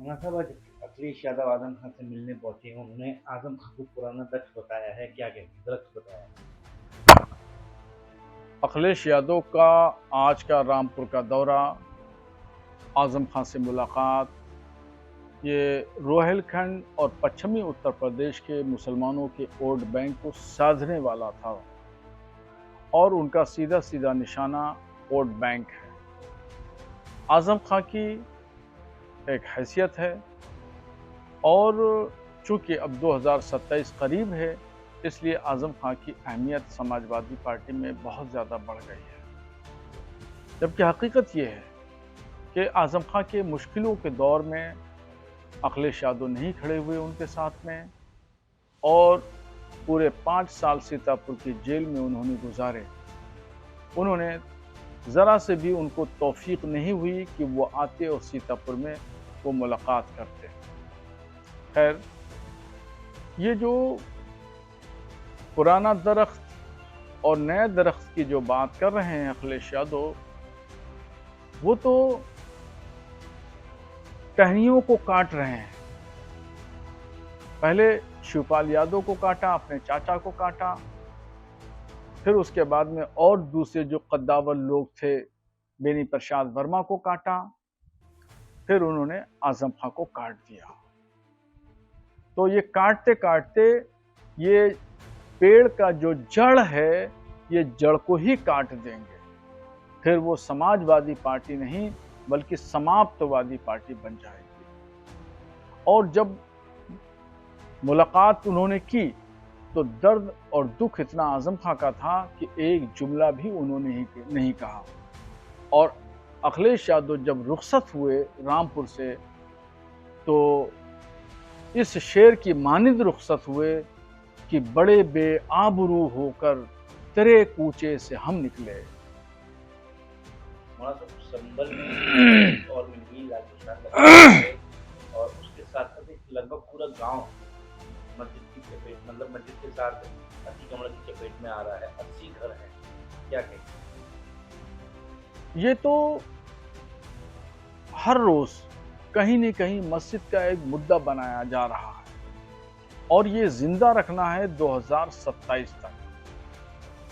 मौलाना साहब, आज अखिलेश यादव आजम खान से मिलने पहुंचे हैं। उन्होंने आजम खान को पुराना दक्ष बताया है, क्या कहते हैं, दक्ष बताया है। अखिलेश यादव का आज का रामपुर का दौरा, आजम खान से मुलाकात, ये रोहिलखंड और पश्चिमी उत्तर प्रदेश के मुसलमानों के वोट बैंक को साधने वाला था और उनका सीधा सीधा निशाना वोट बैंक है। आजम खान की एक हैसियत है और चूंकि अब 2027 करीब है, इसलिए आजम खान की अहमियत समाजवादी पार्टी में बहुत ज़्यादा बढ़ गई है। जबकि हकीकत ये है कि आजम खान के मुश्किलों के दौर में अखिलेश यादव नहीं खड़े हुए उनके साथ में, और पूरे 5 साल सीतापुर की जेल में उन्होंने गुजारे। उन्होंने ज़रा से भी उनको तौफीक नहीं हुई कि वो आते और सीतापुर में वो मुलाकात करते। खैर, ये जो पुराना दरख्त और नए दरख्त की जो बात कर रहे हैं अखिलेश यादव, वो तो टहनियों को काट रहे हैं। पहले शिवपाल यादव को काटा, अपने चाचा को काटा, फिर उसके बाद में और दूसरे जो कद्दावर लोग थे, बेनी प्रसाद वर्मा को काटा, फिर उन्होंने आजम खां को काट दिया। तो ये काटते काटते ये पेड़ का जो जड़ है, ये जड़ को ही काट देंगे। फिर वो समाजवादी पार्टी नहीं बल्कि समाप्तवादी पार्टी बन जाएगी। और जब मुलाकात उन्होंने की तो दर्द और दुख इतना आजम खां का था कि एक जुमला भी उन्होंने नहीं कहा। और अखिलेश यादव जब रुखसत हुए रामपुर से, तो इस शेर की मानिंद रुखसत हुए कि बड़े बेआबरू होकर तेरे कूचे से हम निकले। मौलाना साहब, संभल में और मिली राजस्थान और उसके साथ साथ एक लगभग पूरा गांव मस्जिद की चपेट, मतलब मस्जिद के साथ अति कमल की चपेट में आ रहा है। 80 घर हैं, क्या कहें। ये तो हर रोज कहीं न कहीं मस्जिद का एक मुद्दा बनाया जा रहा है और ये जिंदा रखना है 2027 तक।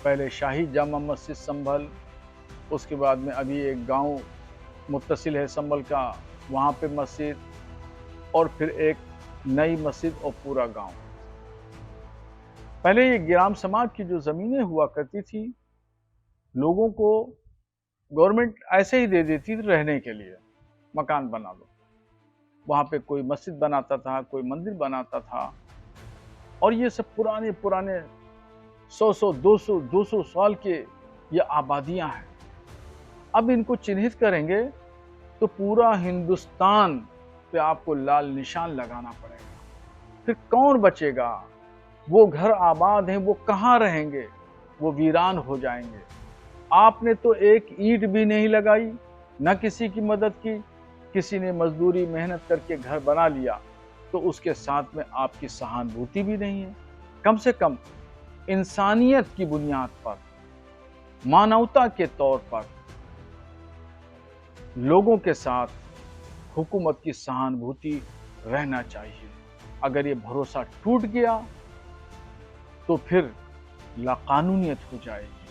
पहले शाही जामा मस्जिद संभल, उसके बाद में अभी एक गांव मुत्तसिल है संभल का, वहाँ पे मस्जिद, और फिर एक नई मस्जिद और पूरा गांव। पहले ये ग्राम समाज की जो ज़मीनें हुआ करती थी, लोगों को गवर्नमेंट ऐसे ही दे देती थी रहने के लिए, मकान बना लो। वहाँ पे कोई मस्जिद बनाता था, कोई मंदिर बनाता था, और ये सब पुराने पुराने 100 200 साल के ये आबादियां हैं। अब इनको चिन्हित करेंगे तो पूरा हिंदुस्तान पे आपको लाल निशान लगाना पड़ेगा। फिर कौन बचेगा? वो घर आबाद हैं, वो कहाँ रहेंगे? वो वीरान हो जाएंगे। आपने तो एक ईंट भी नहीं लगाई, न किसी की मदद की, किसी ने मजदूरी मेहनत करके घर बना लिया, तो उसके साथ में आपकी सहानुभूति भी नहीं है। कम से कम इंसानियत की बुनियाद पर, मानवता के तौर पर लोगों के साथ हुकूमत की सहानुभूति रहना चाहिए। अगर ये भरोसा टूट गया तो फिर लाकानूनियत हो जाएगी।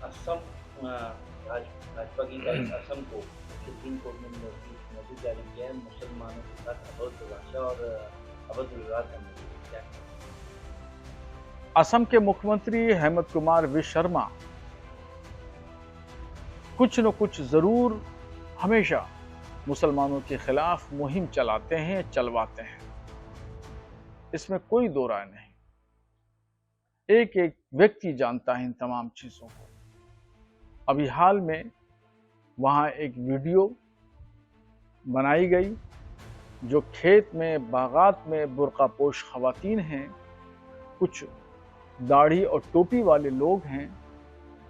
असम भाजपा की तारीख असम को सुप्रीम कोर्ट ने नोटिस जारी किया है मुसलमानों के साथ अभद्र भाषा और अभद्र व्यवहार करने के लिए, क्या कहें। असम के मुख्यमंत्री हेमंत कुमार विश्व शर्मा कुछ न कुछ जरूर हमेशा मुसलमानों के खिलाफ मुहिम चलाते हैं, चलवाते हैं, इसमें कोई दो राय नहीं। एक एक व्यक्ति जानता है इन तमाम चीजों को। अभी हाल में वहां एक वीडियो बनाई गई, जो खेत में बागात में बुर्कापोश खवातीन हैं, कुछ दाढ़ी और टोपी वाले लोग हैं,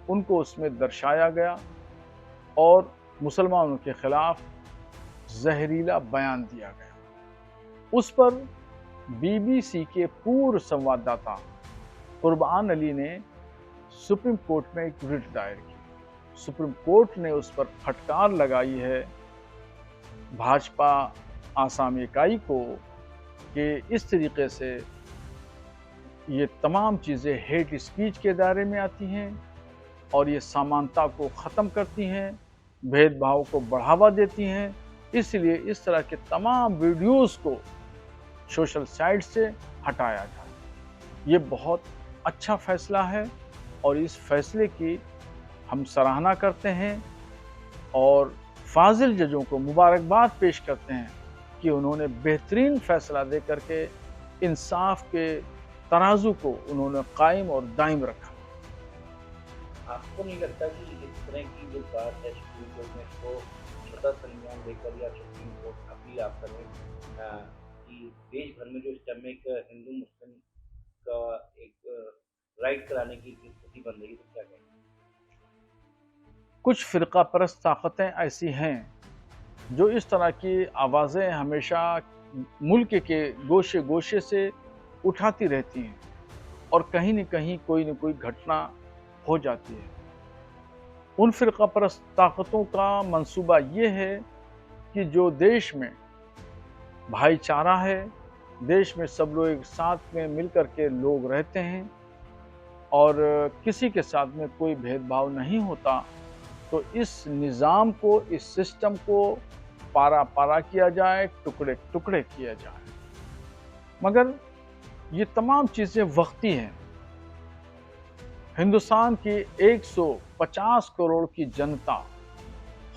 उनको उसमें दर्शाया गया और मुसलमानों के खिलाफ जहरीला बयान दिया गया। उस पर बीबीसी के पूर्व संवाददाता कुर्बान अली ने सुप्रीम कोर्ट में एक रिट दायर की। सुप्रीम कोर्ट ने उस पर फटकार लगाई है, भाजपा आसाम इकाई को कि इस तरीके से ये तमाम चीज़ें हेट स्पीच के दायरे में आती हैं और ये समानता को ख़त्म करती हैं, भेदभाव को बढ़ावा देती हैं। इसलिए इस तरह के तमाम वीडियोस को सोशल साइट से हटाया जाए। ये बहुत अच्छा फैसला है और इस फैसले की हम सराहना करते हैं और फाजिल जजों को मुबारकबाद पेश करते हैं कि उन्होंने बेहतरीन फैसला दे करके इंसाफ के तराजू को उन्होंने कायम और दायम रखा। आपको नहीं लगता कि इस तरह की जो बात है सुप्रीम कोर्ट में इसको स्वतः संज्ञान लेकर या सुप्रीम कोर्ट अपील आप करें कि देश भर में जो इस टाइम में एक हिंदू मुस्लिम का एक राइट कराने की स्थिति बन रही है, तो क्या कहेंगे? कुछ फ़िरका परस्त ताकतें ऐसी हैं जो इस तरह की आवाज़ें हमेशा मुल्क के गोशे गोशे से उठाती रहती हैं और कहीं न कहीं कोई न कोई घटना हो जाती है। उन फ़िरका परस्त ताकतों का मंसूबा ये है कि जो देश में भाईचारा है, देश में सब लोग एक साथ में मिल कर के लोग रहते हैं और किसी के साथ में कोई भेदभाव नहीं होता, तो इस निज़ाम को, इस सिस्टम को पारा पारा किया जाए, टुकड़े टुकड़े किया जाए। मगर ये तमाम चीज़ें वक्ती हैं। हिंदुस्तान की 150 करोड़ की जनता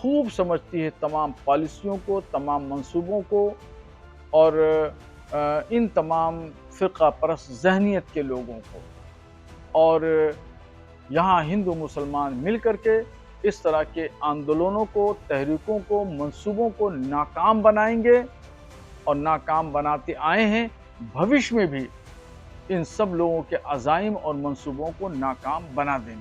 खूब समझती है तमाम पॉलिसियों को, तमाम मंसूबों को और इन तमाम फ़िरका परस्त ज़हनियत के लोगों को, और यहाँ हिंदू मुसलमान मिल कर के इस तरह के आंदोलनों को, तहरीकों को, मंसूबों को नाकाम बनाएंगे और नाकाम बनाते आए हैं। भविष्य में भी इन सब लोगों के अज़ाइम और मंसूबों को नाकाम बना देंगे।